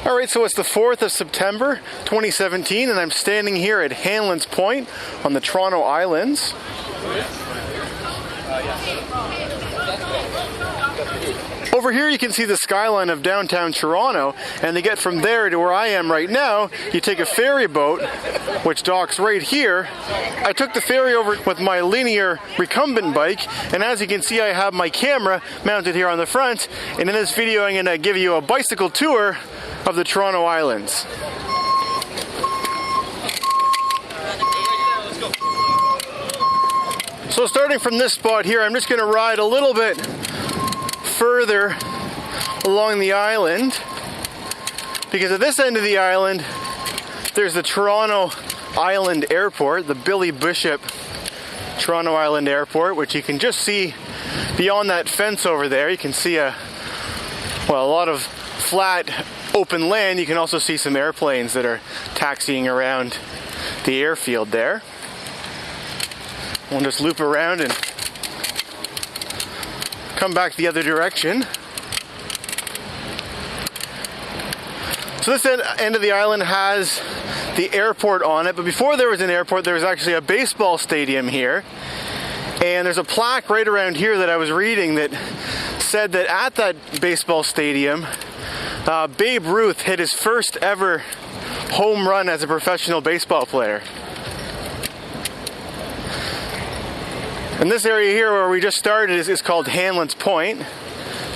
Alright, so it's the 4th of September 2017 and I'm standing here at Hanlan's Point on the Toronto Islands. Over here you can see the skyline of downtown Toronto, and to get from there to where I am right now, you take a ferry boat, which docks right here. I took the ferry over with my linear recumbent bike, and as you can see I have my camera mounted here on the front, and in this video I'm going to give you a bicycle tour of the Toronto Islands. So starting from this spot here, I'm just going to ride a little bit further along the island, because at this end of the island there's the Toronto Island Airport, the Billy Bishop Toronto Island Airport, which you can just see beyond that fence over there. You can see a lot of flat open land. You can also see some airplanes that are taxiing around the airfield there. We'll just loop around and come back the other direction. So this end of the island has the airport on it, but before there was an airport there was actually a baseball stadium here, and there's a plaque right around here that I was reading that said that at that baseball stadium Babe Ruth hit his first ever home run as a professional baseball player. And this area here where we just started is called Hanlan's Point,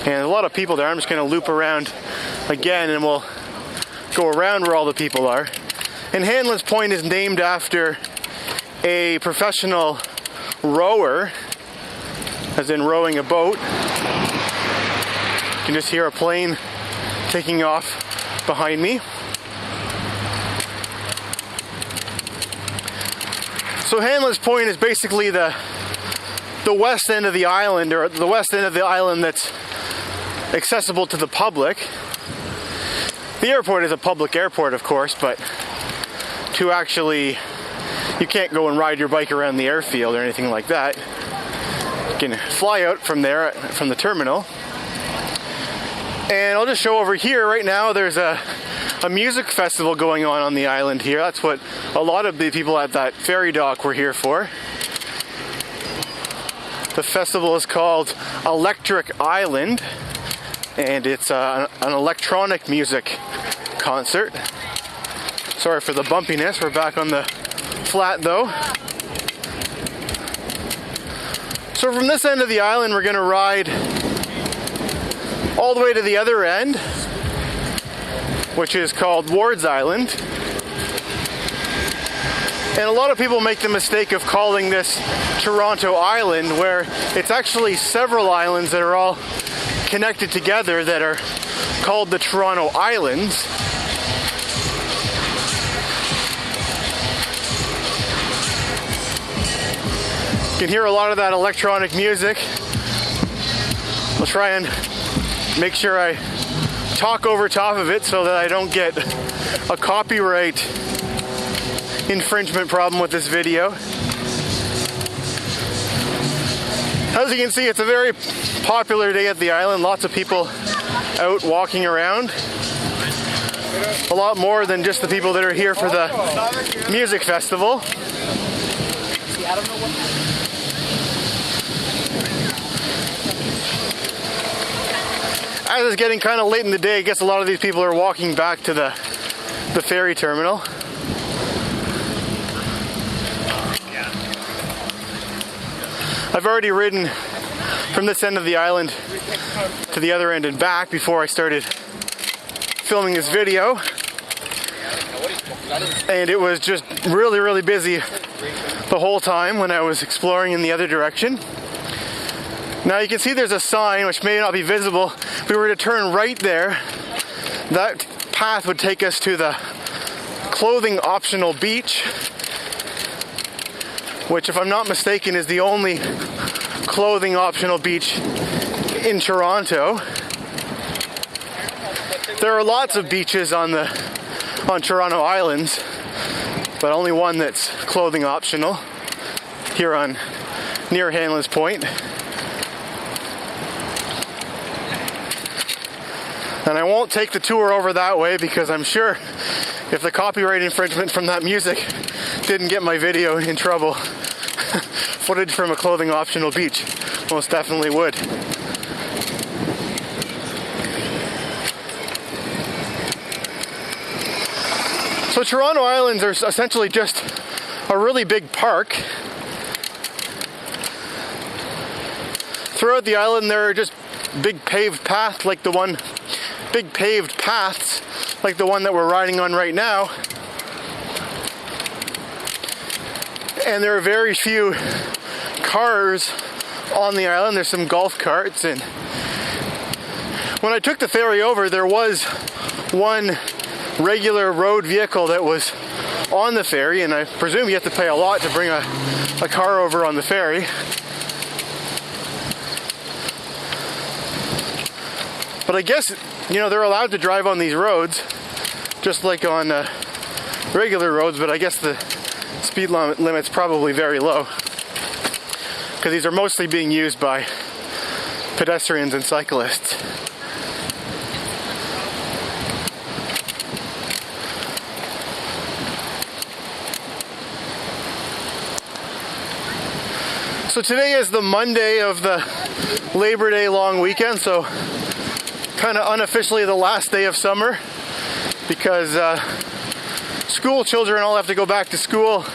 and a lot of people there. I'm just going to loop around again and we'll go around where all the people are. And Hanlan's Point is named after a professional rower, as in rowing a boat. You can just hear a plane taking off behind me. So Hanlan's Point is basically the west end of the island, or the west end of the island that's accessible to the public. The airport is a public airport, of course, but you can't go and ride your bike around the airfield or anything like that. You can fly out from there, from the terminal. And I'll just show over here right now, there's a music festival going on the island here. That's what a lot of the people at that ferry dock were here for. The festival is called Electric Island, and it's an electronic music concert. Sorry for the bumpiness, we're back on the flat though. So from this end of the island we're going to ride all the way to the other end, which is called Ward's Island. And a lot of people make the mistake of calling this Toronto Island, where it's actually several islands that are all connected together that are called the Toronto Islands. You can hear a lot of that electronic music. I'll try and make sure I talk over top of it so that I don't get a copyright infringement problem with this video. As you can see, it's a very popular day at the island. Lots of people out walking around. A lot more than just the people that are here for the music festival. As it's getting kind of late in the day, I guess a lot of these people are walking back to the ferry terminal. I've already ridden from this end of the island to the other end and back before I started filming this video, and it was just really busy the whole time when I was exploring in the other direction. Now you can see there's a sign which may not be visible. If we were to turn right there, that path would take us to the clothing optional beach, which, if I'm not mistaken, is the only clothing optional beach in Toronto. There are lots of beaches on Toronto Islands, but only one that's clothing optional here near Hanlan's Point. And I won't take the tour over that way because I'm sure if the copyright infringement from that music didn't get my video in trouble, footage from a clothing optional beach most definitely would. So Toronto Islands are essentially just a really big park. Throughout the island there are just big paved paths like the one that we're riding on right now. And there are very few cars on the island. There's some golf carts, and when I took the ferry over, there was one regular road vehicle that was on the ferry, and I presume you have to pay a lot to bring a car over on the ferry. But I guess, you know, they're allowed to drive on these roads just like on regular roads, but I guess the speed limit's probably very low because these are mostly being used by pedestrians and cyclists. So today is the Monday of the Labor Day long weekend, so kind of unofficially the last day of summer because school children all have to go back to school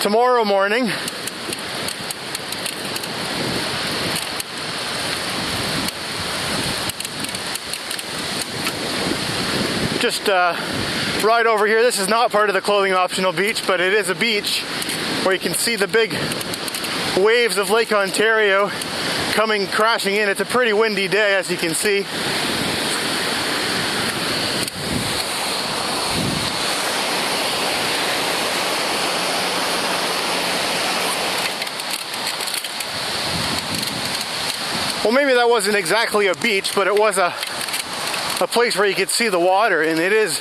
tomorrow morning. Just right over here. This is not part of the clothing optional beach, but it is a beach where you can see the big waves of Lake Ontario coming crashing in. It's a pretty windy day, as you can see. Well, maybe that wasn't exactly a beach, but it was a place where you could see the water, and it is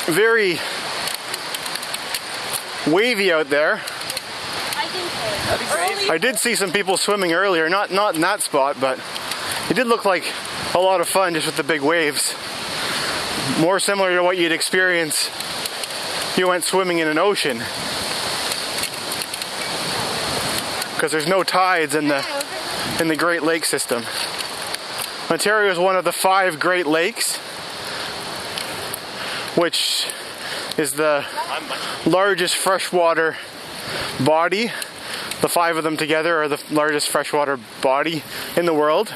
very wavy out there. I did see some people swimming earlier, not in that spot, but it did look like a lot of fun just with the big waves. More similar to what you'd experience if you went swimming in an ocean. Because there's no tides in the Great Lakes system. Ontario is one of the 5 Great Lakes, which is the largest freshwater body. The 5 of them together are the largest freshwater body in the world.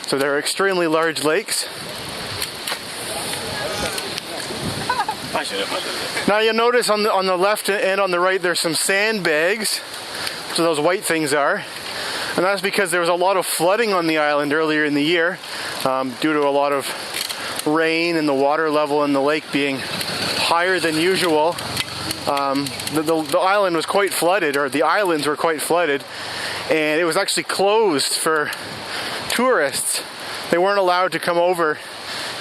So they're extremely large lakes. Now you'll notice on the left and on the right there's some sandbags, so those white things are. And that's because there was a lot of flooding on the island earlier in the year due to a lot of rain and the water level in the lake being higher than usual. The island was quite flooded, or the islands were quite flooded, and it was actually closed for tourists. They weren't allowed to come over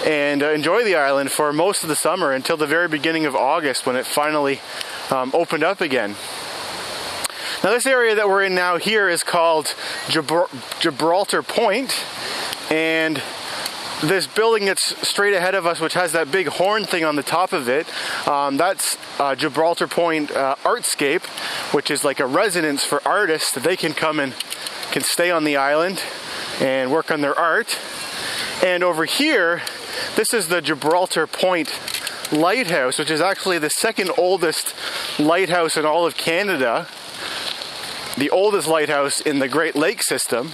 and enjoy the island for most of the summer until the very beginning of August, when it finally opened up again. Now this area that we're in now here is called Gibraltar Point, and this building that's straight ahead of us, which has that big horn thing on the top of it, that's Gibraltar Point Artscape, which is like a residence for artists that they can come and can stay on the island and work on their art. And over here, this is the Gibraltar Point Lighthouse, which is actually the second oldest lighthouse in all of Canada, the oldest lighthouse in the Great Lakes system.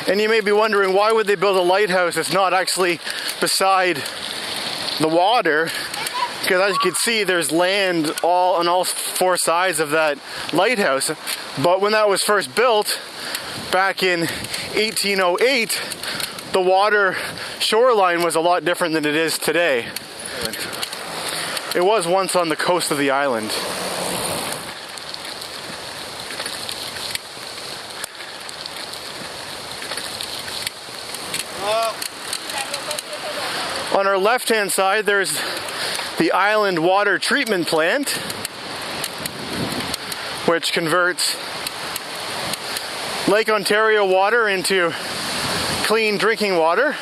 And you may be wondering, why would they build a lighthouse that's not actually beside the water? Because as you can see, there's land on all 4 sides of that lighthouse. But when that was first built, back in 1808, the water shoreline was a lot different than it is today. It was once on the coast of the island. On our left-hand side, there's the island water treatment plant, which converts Lake Ontario water into clean drinking water.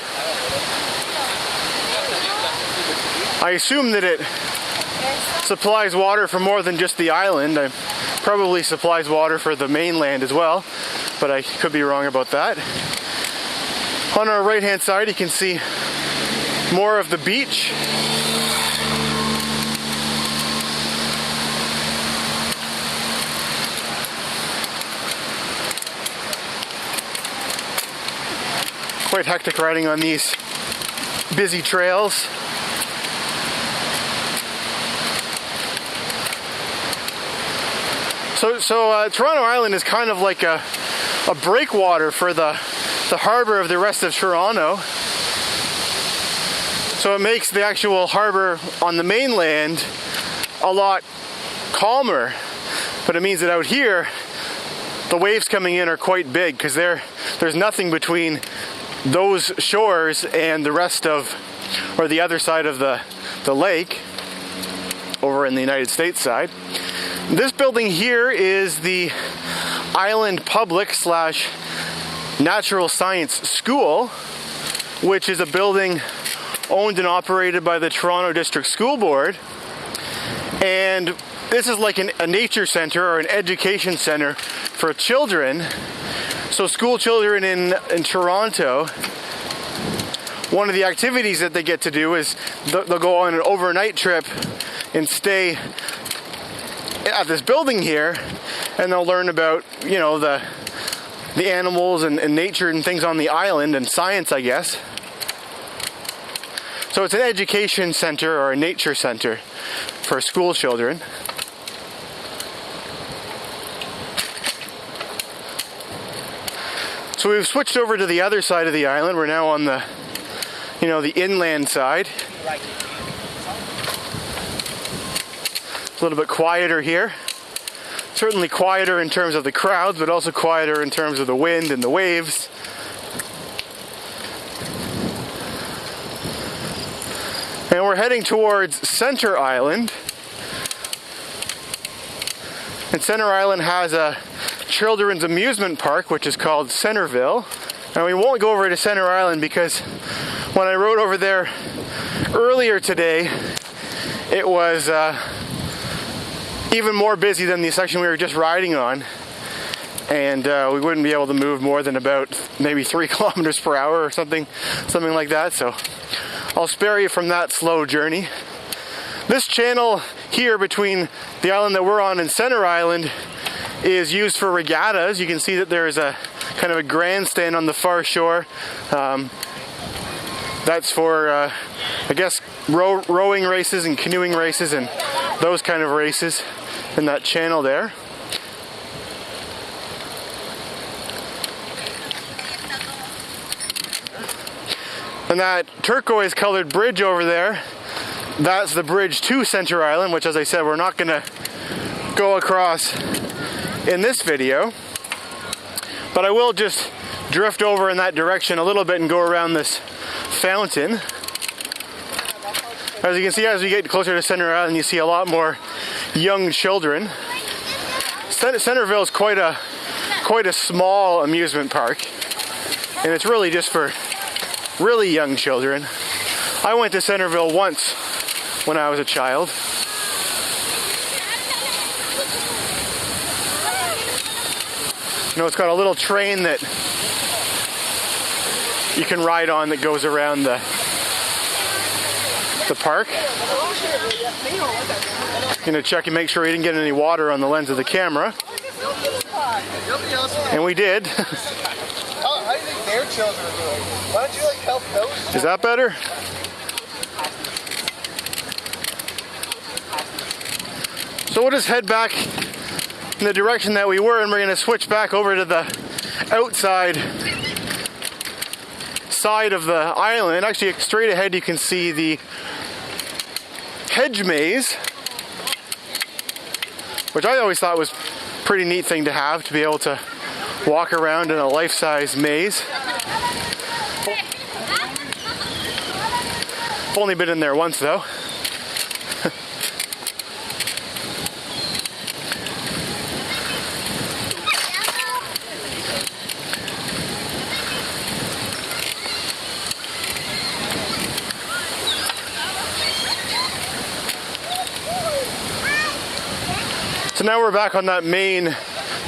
I assume that it supplies water for more than just the island. It probably supplies water for the mainland as well, but I could be wrong about that. On our right hand side you can see more of the beach. Quite hectic riding on these busy trails. So Toronto Island is kind of like a breakwater for the harbor of the rest of Toronto. So it makes the actual harbor on the mainland a lot calmer. But it means that out here, the waves coming in are quite big because there's nothing between those shores and the rest of, or the other side of the lake over in the United States side. This building here is the Island Public / Natural Science School, which is a building owned and operated by the Toronto District School Board. And this is like a nature center or an education center for children. So school children in Toronto, one of the activities that they get to do is they'll go on an overnight trip and stay at this building here, and they'll learn about, you know, the animals and nature and things on the island and science, I guess. So it's an education center or a nature center for school children. So we've switched over to the other side of the island. We're now on the inland side. It's a little bit quieter here. Certainly quieter in terms of the crowds, but also quieter in terms of the wind and the waves. And we're heading towards Center Island. And Center Island has a children's amusement park, which is called Centerville. And we won't go over to Center Island because when I rode over there earlier today, it was even more busy than the section we were just riding on. And we wouldn't be able to move more than about maybe 3 kilometers per hour or something like that. So I'll spare you from that slow journey. This channel here between the island that we're on and Center Island is used for regattas. You can see that there's a kind of a grandstand on the far shore. That's for, I guess, rowing races and canoeing races and those kind of races in that channel there. And that turquoise colored bridge over there, that's the bridge to Center Island, which, as I said, we're not going to go across in this video. But I will just drift over in that direction a little bit and go around this fountain. As you can see, as we get closer to Center Island, you see a lot more young children. Centerville is quite a small amusement park, and it's really just for really young children. I went to Centerville once when I was a child. You know, it's got a little train that you can ride on that goes around the park. Gonna check and make sure you didn't get any water on the lens of the camera. And we did. How do you think their children are doing? Why don't you help those? Is that better? So we'll just head back in the direction that we were, and we're going to switch back over to the outside side of the island. Actually, straight ahead you can see the hedge maze, which I always thought was a pretty neat thing to have, to be able to walk around in a life-size maze. I've only been in there once though. So now we're back on that main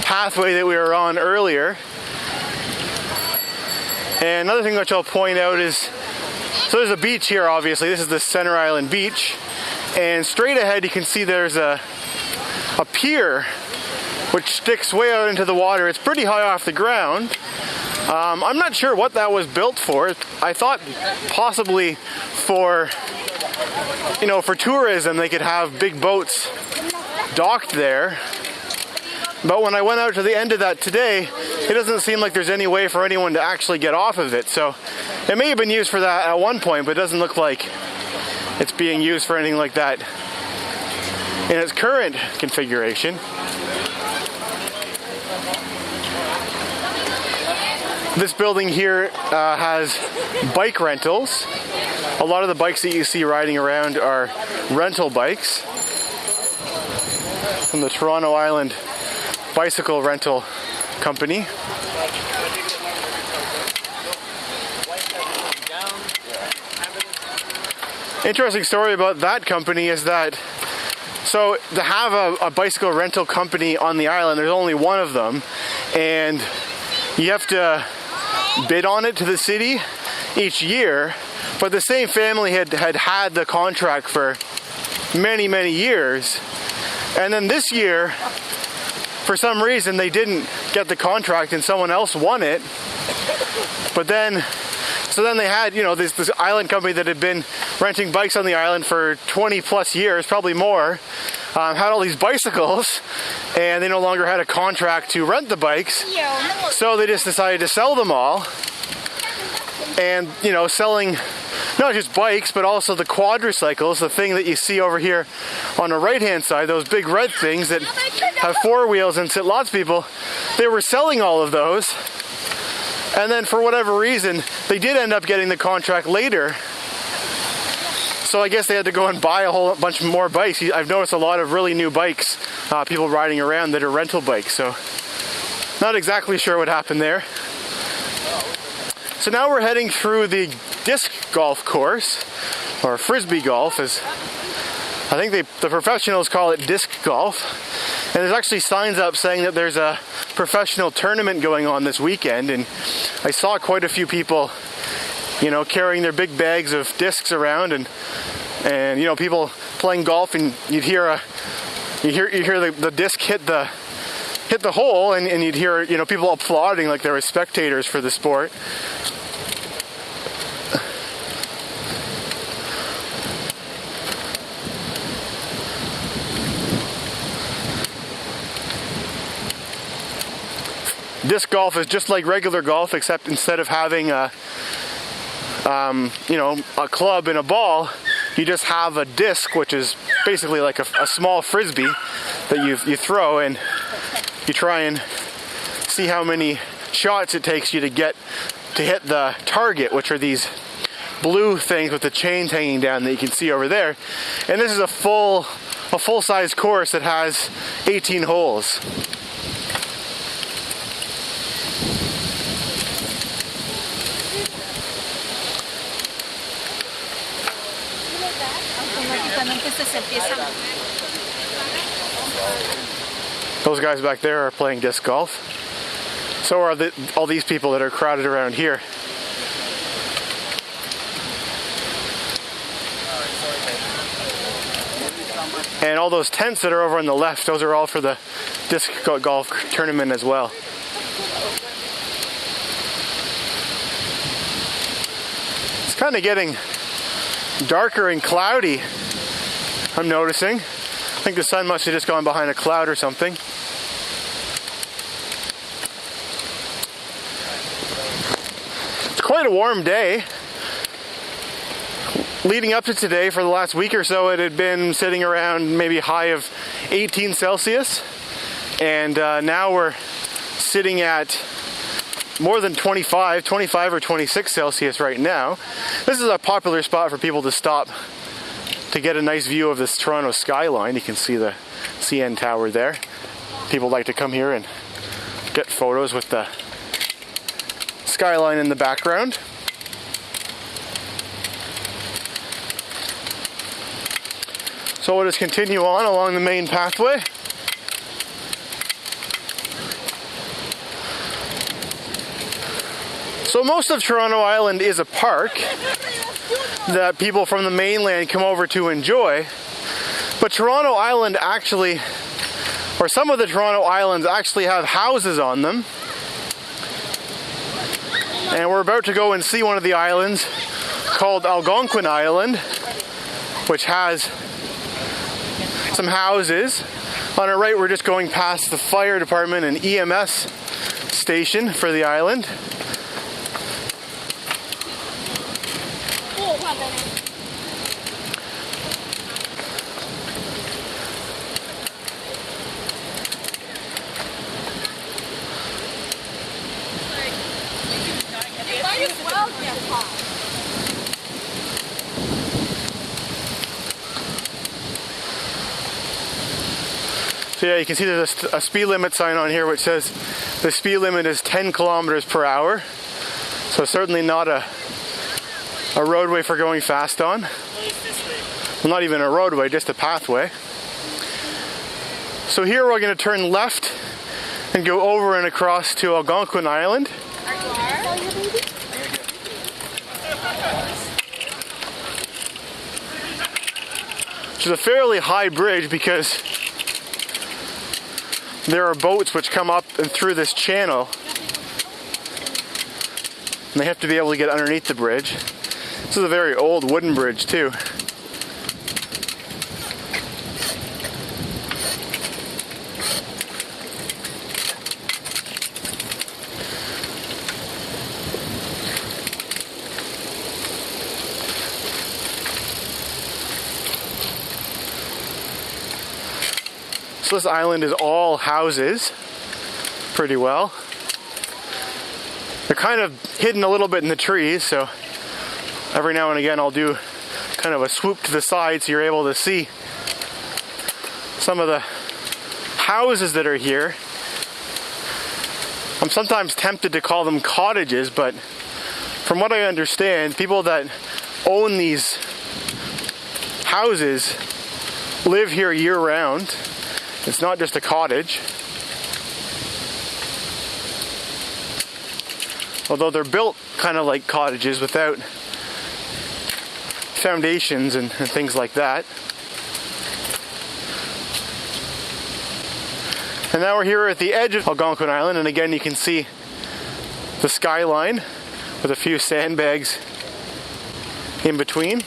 pathway that we were on earlier. And another thing which I'll point out is, so there's a beach here obviously, this is the Center Island beach, and straight ahead you can see there's a pier which sticks way out into the water. It's pretty high off the ground. I'm not sure what that was built for. I thought possibly for, you know, for tourism they could have big boats docked there. But when I went out to the end of that today, it doesn't seem like there's any way for anyone to actually get off of it. So it may have been used for that at one point, but it doesn't look like it's being used for anything like that in its current configuration. This building here has bike rentals. A lot of the bikes that you see riding around are rental bikes from the Toronto Island Bicycle Rental Company. Interesting story about that company is that, so to have a bicycle rental company on the island, there's only one of them, and you have to bid on it to the city each year. But the same family had the contract for many, many years, and then this year, for some reason, they didn't get the contract and someone else won it. But then, so then they had, you know, this island company that had been renting bikes on the island for 20 plus years, probably more, had all these bicycles, and they no longer had a contract to rent the bikes. So they just decided to sell them all. And, you know, selling not just bikes, but also the quadricycles, the thing that you see over here on the right-hand side, those big red things that have four wheels and sit lots of people, they were selling all of those. And then for whatever reason, they did end up getting the contract later. So I guess they had to go and buy a whole bunch more bikes. I've noticed a lot of really new bikes, people riding around that are rental bikes. So not exactly sure what happened there. So now we're heading through the disc golf course, or frisbee golf, as I think the professionals call it disc golf. And there's actually signs up saying that there's a professional tournament going on this weekend, and I saw quite a few people, you know, carrying their big bags of discs around, and you know, people playing golf, and you'd hear the disc hit the hole, and you'd hear, you know, people applauding like they were spectators for the sport. Disc golf is just like regular golf, except instead of having a club and a ball, you just have a disc, which is basically like a small frisbee that you throw, and you try and see how many shots it takes you to hit the target, which are these blue things with the chains hanging down that you can see over there. And this is a full-size course that has 18 holes. Those guys back there are playing disc golf. So are all these people that are crowded around here. And all those tents that are over on the left, those are all for the disc golf tournament as well. It's kind of getting darker and cloudy, I'm noticing. I think the sun must have just gone behind a cloud or something. It's quite a warm day. Leading up to today, for the last week or so, it had been sitting around maybe a high of 18 Celsius. And now we're sitting at more than 25 or 26 Celsius right now. This is a popular spot for people to stop to get a nice view of this Toronto skyline. You can see the CN Tower there. People like to come here and get photos with the skyline in the background. So we'll just continue on along the main pathway. So most of Toronto Island is a park that people from the mainland come over to enjoy. But Toronto Island actually, or some of the Toronto Islands actually have houses on them. And we're about to go and see one of the islands called Algonquin Island, which has some houses. On our right, we're just going past the fire department and EMS station for the island. So yeah, you can see there's a speed limit sign on here which says the speed limit is 10 kilometers per hour. So certainly not a roadway for going fast on. Well, not even a roadway, just a pathway. So here we're going to turn left and go over and across to Algonquin Island. Which is a fairly high bridge because there are boats which come up and through this channel. And they have to be able to get underneath the bridge. This is a very old wooden bridge too. So this island is all houses, pretty well. They're kind of hidden a little bit in the trees, so every now and again I'll do kind of a swoop to the side so you're able to see some of the houses that are here. I'm sometimes tempted to call them cottages, but from what I understand, people that own these houses live here year-round. It's not just a cottage. Although they're built kind of like cottages without foundations and things like that. And now we're here at the edge of Algonquin Island, and again you can see the skyline with a few sandbags in between.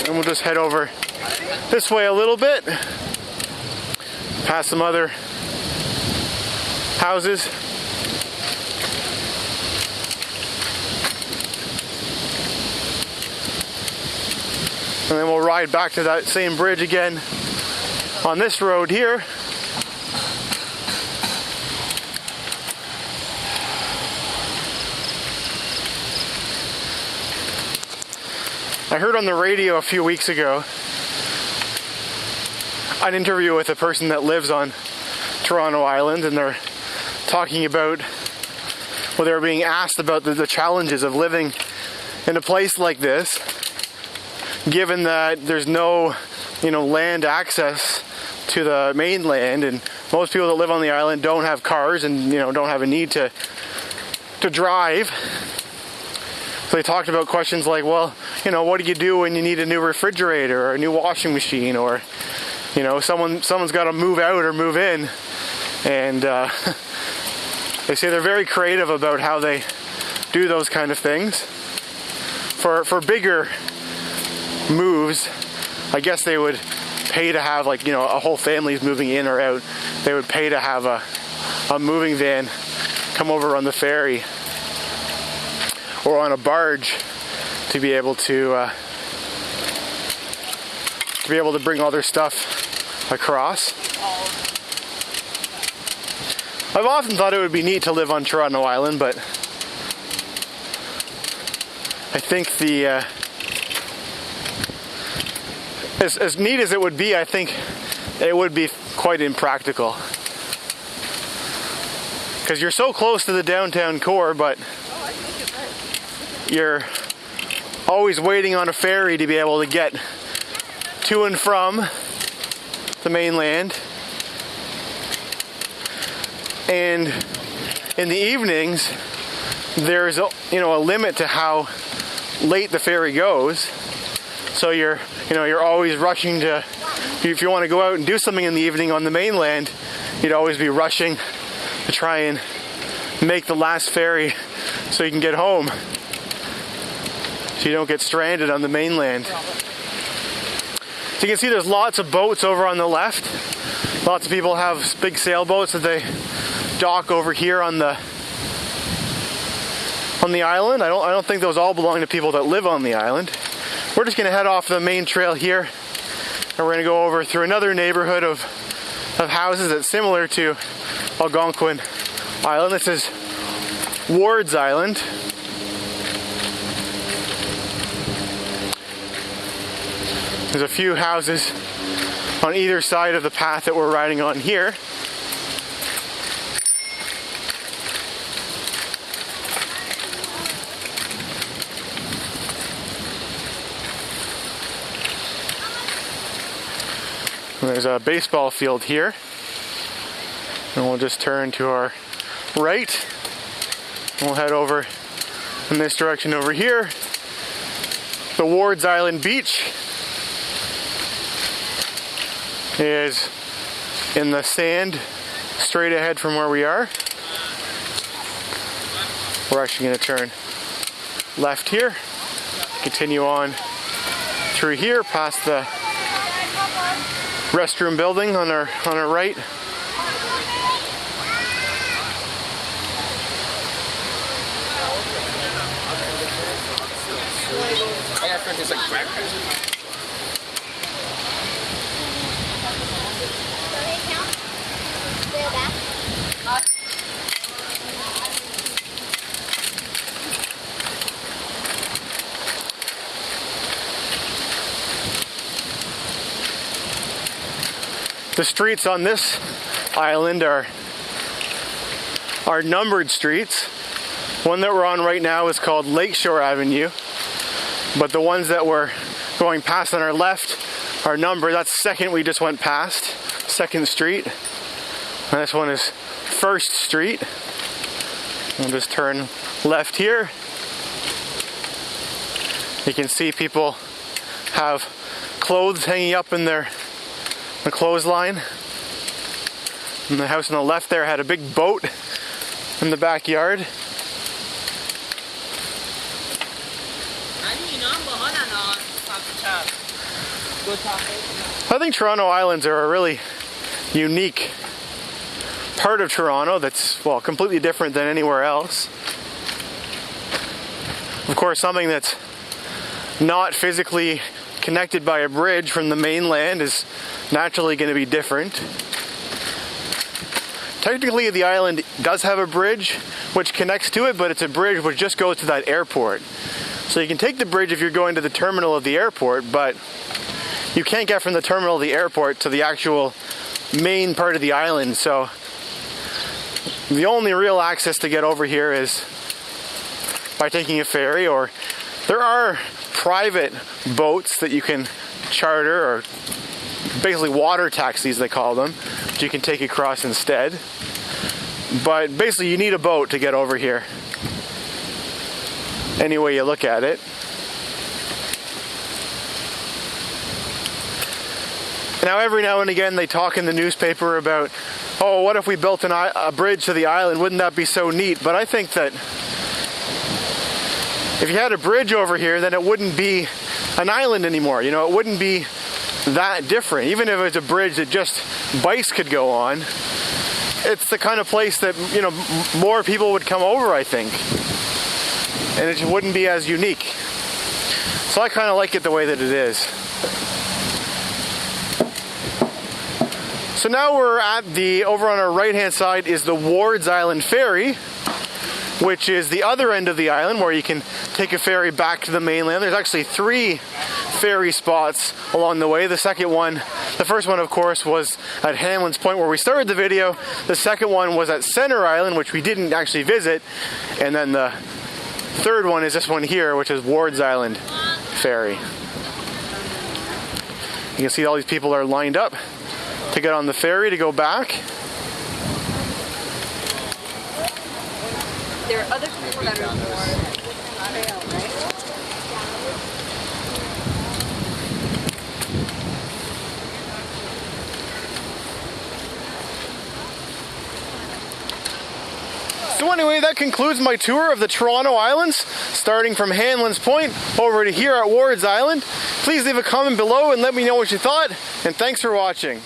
And we'll just head over this way a little bit, past some other houses. And then we'll ride back to that same bridge again on this road here. I heard on the radio a few weeks ago an interview with a person that lives on Toronto Island, and they're talking about, well, they were being asked about the challenges of living in a place like this, given that there's no, land access to the mainland, and most people that live on the island don't have cars and, don't have a need to drive. So they talked about questions like, well, what do you do when you need a new refrigerator or a new washing machine, or, someone's got to move out or move in. And they say they're very creative about how they do those kind of things. For bigger moves, I guess they would pay to have, a whole family's moving in or out. They would pay to have a moving van come over on the ferry or on a barge to be able to bring all their stuff across. I've often thought it would be neat to live on Toronto Island, but I think as neat as it would be, I think it would be quite impractical. Because you're so close to the downtown core, but you're always waiting on a ferry to be able to get to and from the mainland. And in the evenings, there's a limit to how late the ferry goes. So you're always rushing to, if you want to go out and do something in the evening on the mainland, you'd always be rushing to try and make the last ferry so you can get home, so you don't get stranded on the mainland. So you can see there's lots of boats over on the left. Lots of people have big sailboats that they dock over here on the island. I don't think those all belong to people that live on the island. We're just gonna head off the main trail here, and we're gonna go over through another neighborhood of houses that's similar to Algonquin Island. This is Ward's Island. There's a few houses on either side of the path that we're riding on here. There's a baseball field here, and we'll just turn to our right. We'll head over in this direction over here. The Ward's Island Beach is in the sand straight ahead from where we are. We're actually going to turn left here, continue on through here past the restroom building on our right. The streets on this island are numbered streets. One that we're on right now is called Lakeshore Avenue, but the ones that we're going past on our left are numbered. That's second we just went past, 2nd Street. And this one is 1st Street. We'll just turn left here. You can see people have clothes hanging up in the clothesline. And the house on the left there had a big boat in the backyard. I think Toronto Islands are a really unique part of Toronto that's, well, completely different than anywhere else. Of course, something that's not physically connected by a bridge from the mainland is naturally going to be different. Technically, the island does have a bridge which connects to it, but it's a bridge which just goes to that airport. So you can take the bridge if you're going to the terminal of the airport, but you can't get from the terminal of the airport to the actual main part of the island. So the only real access to get over here is by taking a ferry, or there are private boats that you can charter, or basically water taxis they call them, that you can take across instead. But basically you need a boat to get over here, any way you look at it. Now every now and again they talk in the newspaper about, oh, what if we built a bridge to the island? Wouldn't that be so neat? But I think that if you had a bridge over here, then it wouldn't be an island anymore. You know, it wouldn't be that different. Even if it's a bridge that just bikes could go on, it's the kind of place that, you know, more people would come over, I think. And it just wouldn't be as unique. So I kind of like it the way that it is. So now we're at over on our right hand side is the Ward's Island Ferry, which is the other end of the island where you can take a ferry back to the mainland. There's actually 3 ferry spots along the way. The first one of course was at Hanlan's Point where we started the video. The second one was at Center Island, which we didn't actually visit. And then the third one is this one here, which is Ward's Island Ferry. You can see all these people are lined up to get on the ferry to go back. There are other people that are more pale, right? So anyway, that concludes my tour of the Toronto Islands, starting from Hanlan's Point over to here at Ward's Island. Please leave a comment below and let me know what you thought, and thanks for watching.